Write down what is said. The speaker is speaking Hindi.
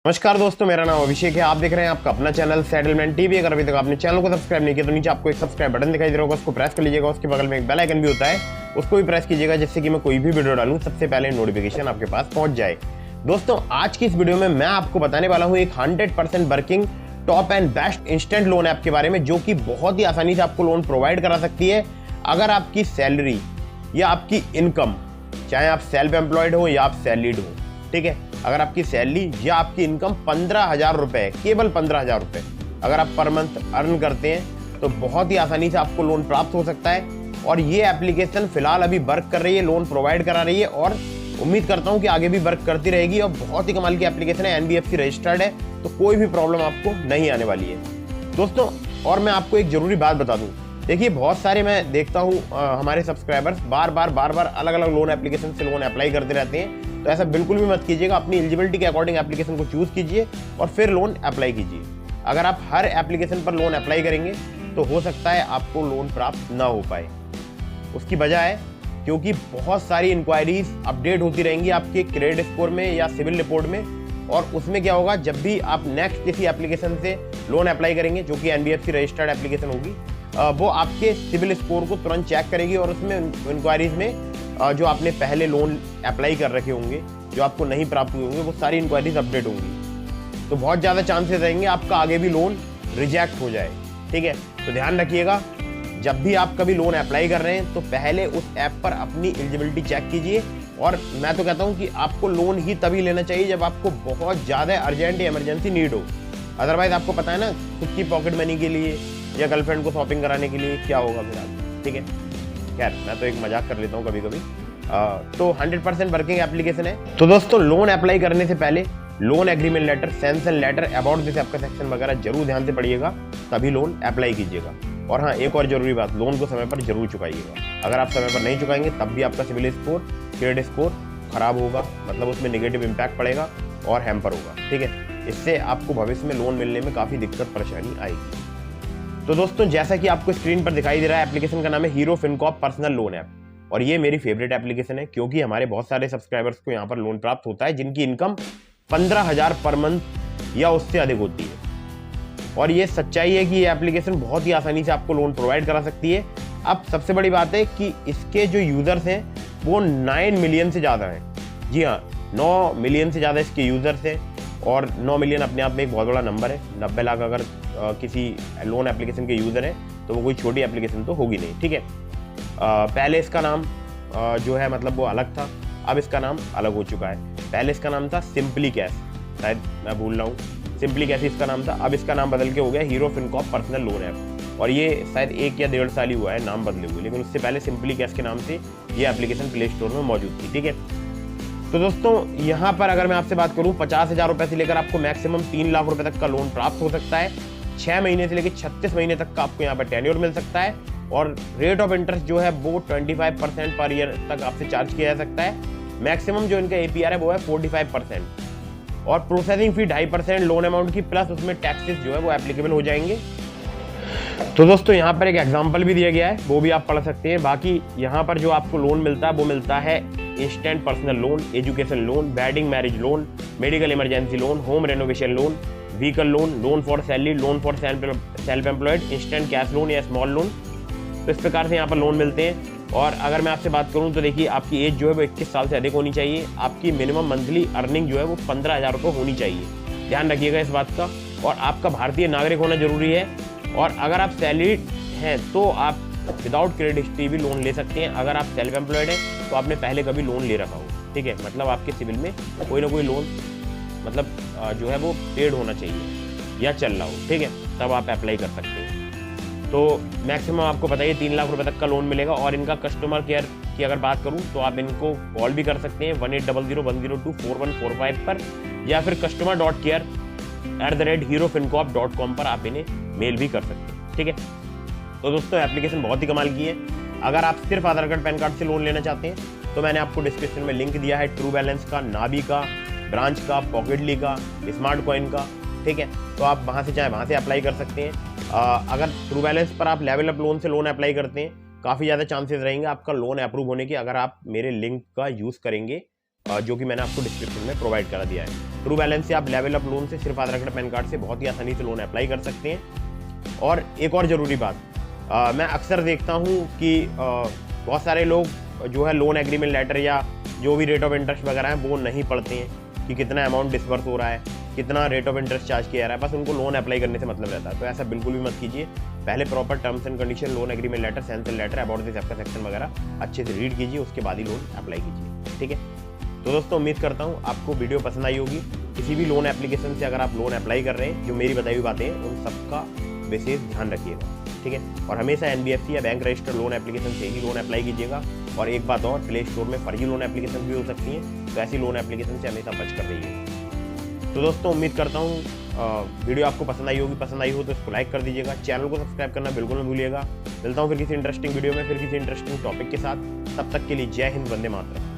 नमस्कार दोस्तों, मेरा नाम अभिषेक है। आप देख रहे हैं आपका अपना चैनल सेटलमेंट टीवी। अगर अभी तक आपने चैनल को सब्सक्राइब नहीं किया तो नीचे आपको एक सब्सक्राइब बटन दिखाई दे रहा होगा, उसको प्रेस कर लीजिएगा। उसके बगल में एक बेल आइकन भी होता है, उसको भी प्रेस कीजिएगा, जिससे कि मैं कोई भी वीडियो डालूं सबसे पहले नोटिफिकेशन आपके पास पहुंच जाए। दोस्तों, आज की इस वीडियो में मैं आपको बताने वाला हूँ एक 100% working top and best instant loan app के बारे में, जो कि बहुत ही आसानी से आपको लोन प्रोवाइड करा सकती है। अगर आपकी सैलरी या आपकी इनकम, चाहे आप सेल्फ एम्प्लॉयड हो या आप सैलरीड हो, ठीक है, अगर आपकी सैलरी या आपकी इनकम 15,000 रुपए, केवल 15,000 रुपए अगर आप पर मंथ अर्न करते हैं तो बहुत ही आसानी से आपको लोन प्राप्त हो सकता है। और ये एप्लीकेशन फिलहाल अभी वर्क कर रही है, लोन प्रोवाइड करा रही है और उम्मीद करता हूँ कि आगे भी वर्क करती रहेगी। और बहुत ही कमाल की एप्लीकेशन है, NBFC रजिस्टर्ड है, तो कोई भी प्रॉब्लम आपको नहीं आने वाली है दोस्तों। और मैं आपको एक जरूरी बात बता दूं, देखिए बहुत सारे मैं देखता हूँ हमारे सब्सक्राइबर्स बार बार अलग अलग लोन एप्लीकेशन से लोन अप्लाई करते रहते हैं। तो ऐसा बिल्कुल भी मत कीजिएगा, अपनी एलिजिबिलिटी के अकॉर्डिंग एप्लीकेशन को चूज कीजिए और फिर लोन अप्लाई कीजिए। अगर आप हर एप्लीकेशन पर लोन अप्लाई करेंगे तो हो सकता है आपको लोन प्राप्त ना हो पाए। उसकी वजह है क्योंकि बहुत सारी इंक्वायरीज अपडेट होती रहेंगी आपके क्रेडिट स्कोर में या सिविल रिपोर्ट में, और उसमें क्या होगा, जब भी आप नेक्स्ट किसी एप्लीकेशन से लोन अप्लाई करेंगे जो कि NBFC रजिस्टर्ड एप्लीकेशन होगी, वो आपके सिविल स्कोर को तुरंत चेक करेगी और उसमें इंक्वायरीज में जो आपने पहले लोन अप्लाई कर रखे होंगे, जो आपको नहीं प्राप्त हुए होंगे, वो सारी इंक्वायरीज अपडेट होंगी। तो बहुत ज़्यादा चांसेस रहेंगे आपका आगे भी लोन रिजेक्ट हो जाए, ठीक है। तो ध्यान रखिएगा, जब भी आप कभी लोन अप्लाई कर रहे हैं तो पहले उस ऐप पर अपनी एलिजिबिलिटी चेक कीजिए। और मैं तो कहता हूँ कि आपको लोन ही तभी लेना चाहिए जब आपको बहुत ज़्यादा अर्जेंट या इमरजेंसी नीड हो। अदरवाइज आपको पता है ना, खुद की पॉकेट मनी के लिए या गर्लफ्रेंड को शॉपिंग कराने के लिए क्या होगा फिर आप, ठीक है। खैर, मैं तो एक मजाक कर लेता हूँ कभी कभी। तो 100% वर्किंग एप्लीकेशन है। तो दोस्तों, लोन अप्लाई करने से पहले loan agreement letter, sanction letter, about this आपका सेक्शन वगैरह जरूर ध्यान से पढ़िएगा, तभी लोन अप्लाई कीजिएगा। और हाँ, एक और जरूरी बात, लोन को समय पर जरूर चुकाइएगा। अगर आप समय पर नहीं चुकाएंगे तब भी आपका सिविल स्कोर, क्रेडिट स्कोर खराब होगा, मतलब उसमें नेगेटिव इम्पैक्ट पड़ेगा और हैम्पर होगा, ठीक है। इससे आपको भविष्य में लोन मिलने में काफ़ी दिक्कत परेशानी आएगी। तो दोस्तों, जैसा कि आपको स्क्रीन पर दिखाई दे रहा है, एप्लीकेशन का नाम है hero Fincorp personal loan app. और ये मेरी फेवरेट एप्लीकेशन है क्योंकि हमारे बहुत सारे सब्सक्राइबर्स को यहाँ पर लोन प्राप्त होता है जिनकी इनकम 15,000 पर मंथ या उससे अधिक होती है। और ये सच्चाई है कि ये एप्लीकेशन बहुत ही आसानी से आपको लोन प्रोवाइड करा सकती है। अब सबसे बड़ी बात है कि इसके जो यूजर्स हैं वो 9 मिलियन से ज़्यादा हैं। जी हाँ, 9 मिलियन से ज़्यादा इसके यूजर्स हैं। और 9 मिलियन अपने आप में एक बहुत बड़ा नंबर है। 90 लाख अगर किसी लोन एप्लीकेशन के यूज़र हैं तो वो कोई छोटी एप्लीकेशन तो होगी नहीं, ठीक है। पहले इसका नाम जो है मतलब वो अलग था, अब इसका नाम अलग हो चुका है। पहले इसका नाम था सिंपली कैश, शायद मैं भूल रहा हूँ, सिंपली कैश इसका नाम था। अब इसका नाम बदल के हो गया hero Fincorp personal loan app. और ये शायद 1 या 1.5 साल ही हुआ है नाम बदले हुए, लेकिन उससे पहले सिंपली कैश के नाम से ये एप्लीकेशन प्ले स्टोर में मौजूद थी, ठीक है। तो दोस्तों, यहाँ पर अगर मैं आपसे बात करूँ, 50,000 रुपये से लेकर आपको मैक्सिमम 3 लाख रुपए तक का लोन प्राप्त हो सकता है। 6 महीने से लेकर 36 महीने तक का आपको यहाँ पर टेन्योर मिल सकता है। और रेट ऑफ इंटरेस्ट जो है वो 25% पर ईयर तक आपसे चार्ज किया जा सकता है। मैक्सिमम जो इनका APR है वो है 45%। और प्रोसेसिंग फी 2.5% लोन अमाउंट की, प्लस उसमें टैक्सेस जो है वो एप्लीकेबल हो जाएंगे। तो दोस्तों, यहाँ पर एक एग्जाम्पल भी दिया गया है, वो भी आप पढ़ सकते हैं। बाकी यहाँ पर जो आपको लोन मिलता है वो मिलता है instant personal loan, education loan, wedding marriage loan, medical emergency loan, home renovation loan, vehicle loan, loan for salary, loan for self employed, instant cash loan या स्मॉल लोन। तो इस प्रकार से यहाँ पर लोन मिलते हैं। और अगर मैं आपसे बात करूँ तो देखिए, आपकी एज जो है वो 21 साल से अधिक होनी चाहिए। आपकी मिनिमम मंथली अर्निंग जो है वो 15,000 रुपये होनी चाहिए। ध्यान रखिएगा इस बात का। और आपका भारतीय नागरिक होना जरूरी है। और अगर आप सैलरीड हैं तो आप विदाउट क्रेडिट हिस्ट्री भी लोन ले सकते हैं। अगर आप सेल्फ एम्प्लॉयड हैं तो आपने पहले कभी लोन ले रखा हो, ठीक है, मतलब आपके सिविल में कोई ना कोई लोन मतलब जो है वो पेड होना चाहिए या चल रहा हो, ठीक है, तब आप अप्लाई कर सकते हैं। तो मैक्सिमम आपको बताइए 3 लाख रुपए तक का लोन मिलेगा। और इनका कस्टमर केयर की अगर बात करूं तो आप इनको कॉल भी कर सकते हैं 180010244145 पर, या फिर customer.care@herofincorp.com पर आप इन्हें मेल भी कर सकते हैं, ठीक है। तो दोस्तों, एप्लीकेशन बहुत ही कमाल की है। अगर आप सिर्फ आधार कार्ड पैन कार्ड से लोन लेना चाहते हैं तो मैंने आपको डिस्क्रिप्शन में लिंक दिया है ट्रू बैलेंस का, नाबी का, ब्रांच का, पॉकेटली का, स्मार्ट कॉइन का, ठीक है। तो आप वहाँ से चाहे वहाँ से अप्लाई कर सकते हैं। अगर ट्रू बैलेंस पर आप लेवल अप लोन से लोन अप्लाई करते हैं, काफ़ी ज़्यादा चांसेस रहेंगे आपका लोन अप्रूव होने के, अगर आप मेरे लिंक का यूज़ करेंगे जो कि मैंने आपको डिस्क्रिप्शन में प्रोवाइड करा दिया है। ट्रू बैलेंस से आप लेवल अप लोन से सिर्फ आधार कार्ड पैन कार्ड से बहुत ही आसानी से लोन अप्लाई कर सकते हैं। और एक और ज़रूरी बात, मैं अक्सर देखता हूँ कि बहुत सारे लोग जो है लोन एग्रीमेंट लेटर या जो भी रेट ऑफ इंटरेस्ट वगैरह है वो नहीं पढ़ते हैं कि कितना अमाउंट डिस्बर्स हो रहा है, कितना रेट ऑफ इंटरेस्ट चार्ज किया जा रहा है, बस उनको लोन अप्लाई करने से मतलब रहता है। तो ऐसा बिल्कुल भी मत कीजिए। पहले proper terms and condition, loan agreement letter, sanction letter, about this आपका सेक्शन वगैरह अच्छे से रीड कीजिए, उसके बाद ही लोन अप्लाई कीजिए। ठीक है, तो दोस्तों उम्मीद करता हूँ आपको वीडियो पसंद आई होगी। किसी भी लोन एप्लीकेशन से अगर आप लोन अप्लाई कर रहे हैं, जो मेरी बताई हुई बातें हैं उन सबका विशेष ध्यान रखिएगा। ठीक है, और हमेशा एनबीएफसी या बैंक रजिस्टर्ड लोन एप्लीकेशन से ही लोन अप्लाई कीजिएगा। और एक बात और, प्ले स्टोर में फर्जी लोन एप्लीकेशन भी हो सकती हैं, तो ऐसी लोन एप्लीकेशन से हमेशा बच कर रहिए। तो दोस्तों उम्मीद करता हूँ वीडियो आपको पसंद आई होगी। पसंद आई हो तो इसको लाइक कर दीजिएगा, चैनल को सब्सक्राइब करना बिल्कुल मत भूलिएगा। मिलता हूँ फिर किसी इंटरेस्टिंग वीडियो में, फिर किसी इंटरेस्टिंग टॉपिक के साथ। तब तक के लिए जय हिंद, वंदे मातरम।